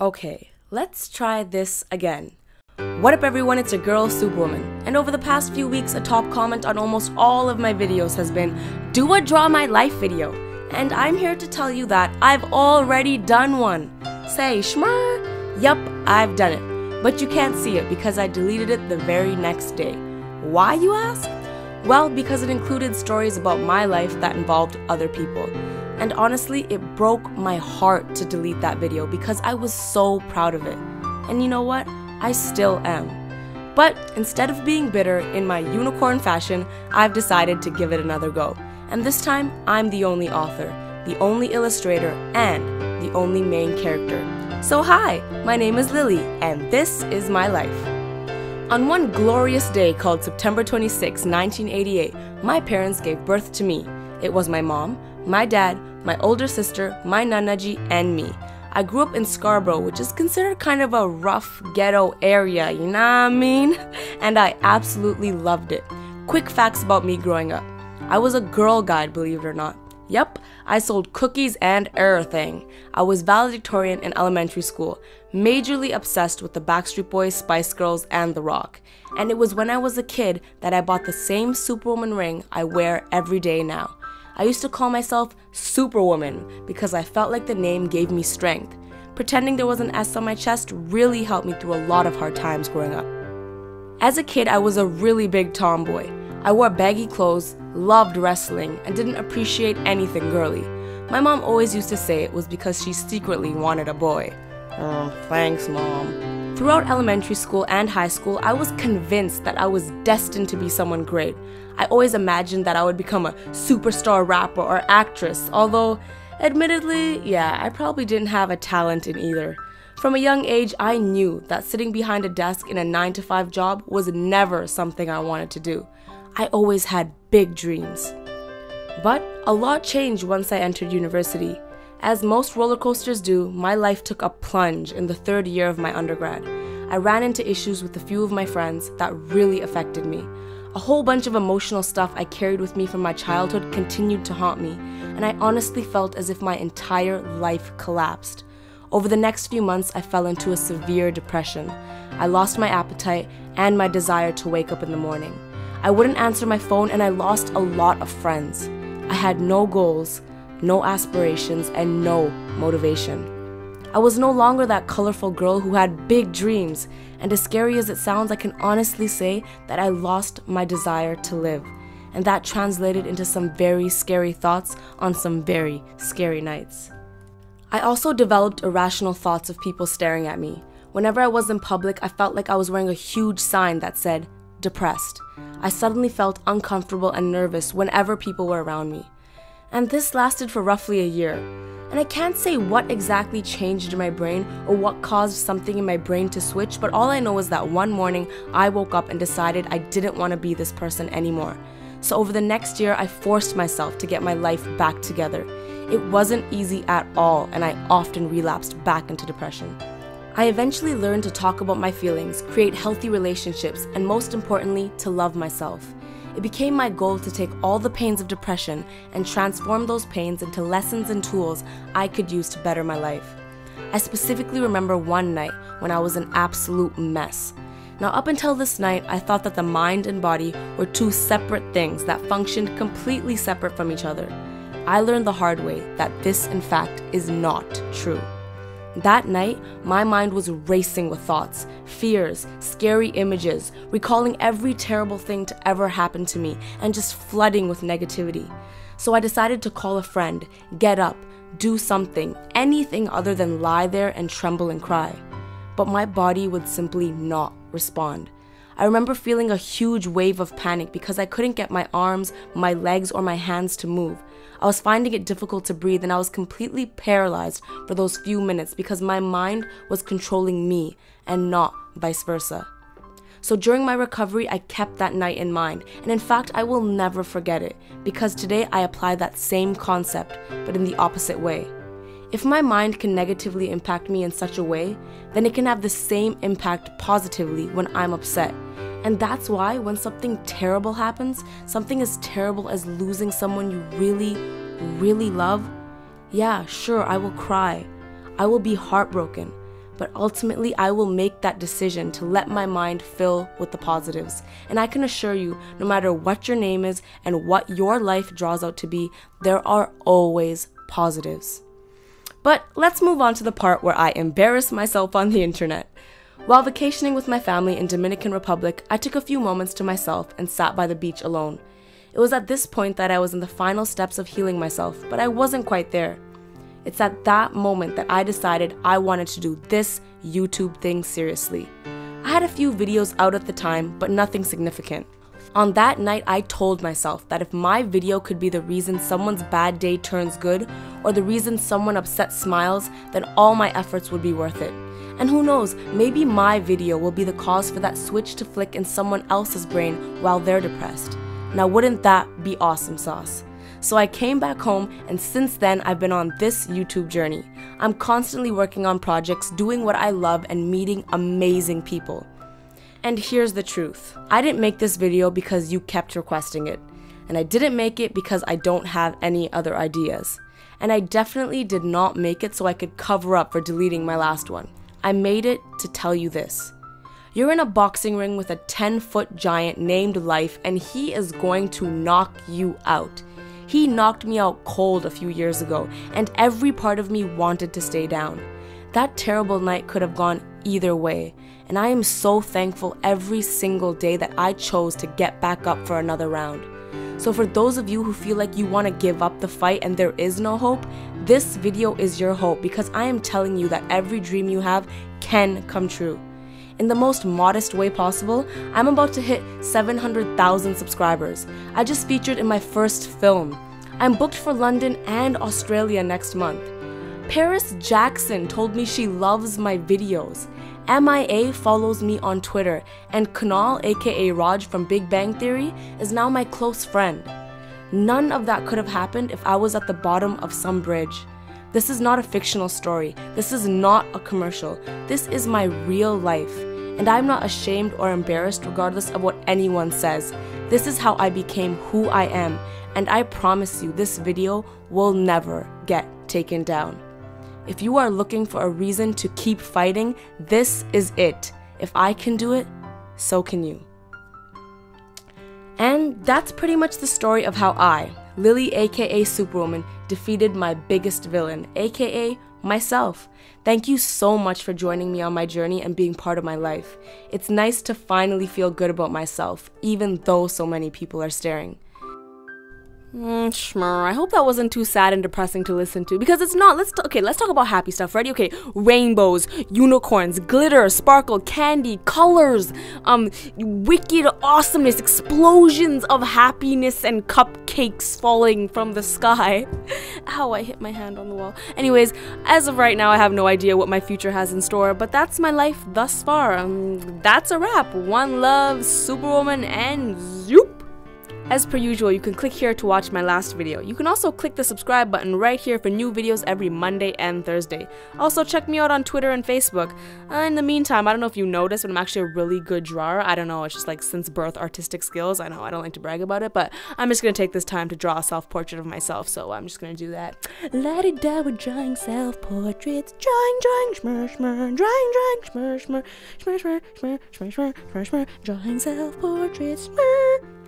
Okay, let's try this again. What up everyone, it's your girl Superwoman, and over the past few weeks a top comment on almost all of my videos has been, do a draw my life video, and I'm here to tell you that I've already done one. Say shmur? Yup, I've done it, but you can't see it because I deleted it the very next day. Why, you ask? Well, because it included stories about my life that involved other people. And honestly, it broke my heart to delete that video because I was so proud of it. And you know what? I still am. But instead of being bitter in my unicorn fashion, I've decided to give it another go. And this time, I'm the only author, the only illustrator, and the only main character. So hi, my name is Lily, and this is my life. On one glorious day called September 26, 1988, my parents gave birth to me. It was my mom, my dad, my older sister, my nanaji, and me. I grew up in Scarborough, which is considered kind of a rough ghetto area, you know what I mean? And I absolutely loved it. Quick facts about me growing up. I was a girl guide, believe it or not. Yep, I sold cookies and everything. I was valedictorian in elementary school, majorly obsessed with the Backstreet Boys, Spice Girls, and The Rock. And it was when I was a kid that I bought the same Superwoman ring I wear every day now. I used to call myself Superwoman because I felt like the name gave me strength. Pretending there was an S on my chest really helped me through a lot of hard times growing up. As a kid, I was a really big tomboy. I wore baggy clothes, loved wrestling, and didn't appreciate anything girly. My mom always used to say it was because she secretly wanted a boy. Oh, thanks, Mom. Throughout elementary school and high school, I was convinced that I was destined to be someone great. I always imagined that I would become a superstar rapper or actress, although, admittedly, yeah, I probably didn't have a talent in either. From a young age, I knew that sitting behind a desk in a 9-to-5 job was never something I wanted to do. I always had big dreams. But a lot changed once I entered university. As most roller coasters do, my life took a plunge in the third year of my undergrad. I ran into issues with a few of my friends that really affected me. A whole bunch of emotional stuff I carried with me from my childhood continued to haunt me, and I honestly felt as if my entire life collapsed. Over the next few months, I fell into a severe depression. I lost my appetite and my desire to wake up in the morning. I wouldn't answer my phone, and I lost a lot of friends. I had no goals, no aspirations, and no motivation. I was no longer that colorful girl who had big dreams, and as scary as it sounds, I can honestly say that I lost my desire to live, and that translated into some very scary thoughts on some very scary nights. I also developed irrational thoughts of people staring at me. Whenever I was in public, I felt like I was wearing a huge sign that said, depressed. I suddenly felt uncomfortable and nervous whenever people were around me. And this lasted for roughly a year. And I can't say what exactly changed in my brain or what caused something in my brain to switch, but all I know is that one morning I woke up and decided I didn't want to be this person anymore. So over the next year, I forced myself to get my life back together. It wasn't easy at all, and I often relapsed back into depression. I eventually learned to talk about my feelings, create healthy relationships, and most importantly, to love myself. It became my goal to take all the pains of depression and transform those pains into lessons and tools I could use to better my life. I specifically remember one night when I was an absolute mess. Now, up until this night, I thought that the mind and body were two separate things that functioned completely separate from each other. I learned the hard way that this, in fact, is not true. That night, my mind was racing with thoughts, fears, scary images, recalling every terrible thing to ever happen to me, and just flooding with negativity. So I decided to call a friend, get up, do something, anything other than lie there and tremble and cry. But my body would simply not respond. I remember feeling a huge wave of panic because I couldn't get my arms, my legs, or my hands to move. I was finding it difficult to breathe, and I was completely paralyzed for those few minutes because my mind was controlling me and not vice versa. So during my recovery, I kept that night in mind, and in fact, I will never forget it because today I apply that same concept, but in the opposite way. If my mind can negatively impact me in such a way, then it can have the same impact positively when I'm upset. And that's why when something terrible happens, something as terrible as losing someone you really, really love, yeah, sure, I will cry. I will be heartbroken. But ultimately, I will make that decision to let my mind fill with the positives. And I can assure you, no matter what your name is and what your life draws out to be, there are always positives. But let's move on to the part where I embarrass myself on the internet. While vacationing with my family in Dominican Republic, I took a few moments to myself and sat by the beach alone. It was at this point that I was in the final steps of healing myself, but I wasn't quite there. It's at that moment that I decided I wanted to do this YouTube thing seriously. I had a few videos out at the time, but nothing significant. On that night, I told myself that if my video could be the reason someone's bad day turns good, or the reason someone upset smiles, then all my efforts would be worth it. And who knows, maybe my video will be the cause for that switch to flick in someone else's brain while they're depressed. Now wouldn't that be awesome sauce? So I came back home, and since then I've been on this YouTube journey. I'm constantly working on projects, doing what I love, and meeting amazing people. And here's the truth. I didn't make this video because you kept requesting it. And I didn't make it because I don't have any other ideas. And I definitely did not make it so I could cover up for deleting my last one. I made it to tell you this. You're in a boxing ring with a 10-foot giant named Life, and he is going to knock you out. He knocked me out cold a few years ago, and every part of me wanted to stay down. That terrible night could have gone either way, and I am so thankful every single day that I chose to get back up for another round. So for those of you who feel like you want to give up the fight and there is no hope, this video is your hope, because I am telling you that every dream you have can come true. In the most modest way possible, I'm about to hit 700,000 subscribers. I just featured in my first film. I'm booked for London and Australia next month. Paris Jackson told me she loves my videos. MIA follows me on Twitter, and Kunal, aka Raj from Big Bang Theory, is now my close friend. None of that could have happened if I was at the bottom of some bridge. This is not a fictional story. This is not a commercial. This is my real life. And I'm not ashamed or embarrassed regardless of what anyone says. This is how I became who I am. And I promise you, this video will never get taken down. If you are looking for a reason to keep fighting, this is it. If I can do it, so can you. And that's pretty much the story of how I, Lily aka Superwoman, defeated my biggest villain, aka myself. Thank you so much for joining me on my journey and being part of my life. It's nice to finally feel good about myself, even though so many people are staring. I hope that wasn't too sad and depressing to listen to, because it's not. Let's talk about happy stuff. Ready? Okay, rainbows, unicorns, glitter, sparkle, candy, colors, wicked awesomeness, explosions of happiness, and cupcakes falling from the sky. Ow, I hit my hand on the wall. Anyways, as of right now, I have no idea what my future has in store, but that's my life thus far. That's a wrap. One love, Superwoman, and zoop! As per usual, you can click here to watch my last video. You can also click the subscribe button right here for new videos every Monday and Thursday. Also, check me out on Twitter and Facebook. In the meantime, I don't know if you noticed, but I'm actually a really good drawer. I don't know, it's just like since birth artistic skills. I know I don't like to brag about it, but I'm just going to take this time to draw a self-portrait of myself, so I'm just going to do that. La-di-da, we're drawing self-portraits. Drawing, shmur, shmur, drawing, shmur, shmur, shmur, shmur, shmur, shmur, shmur, shmur, drawing self-portraits, shmur.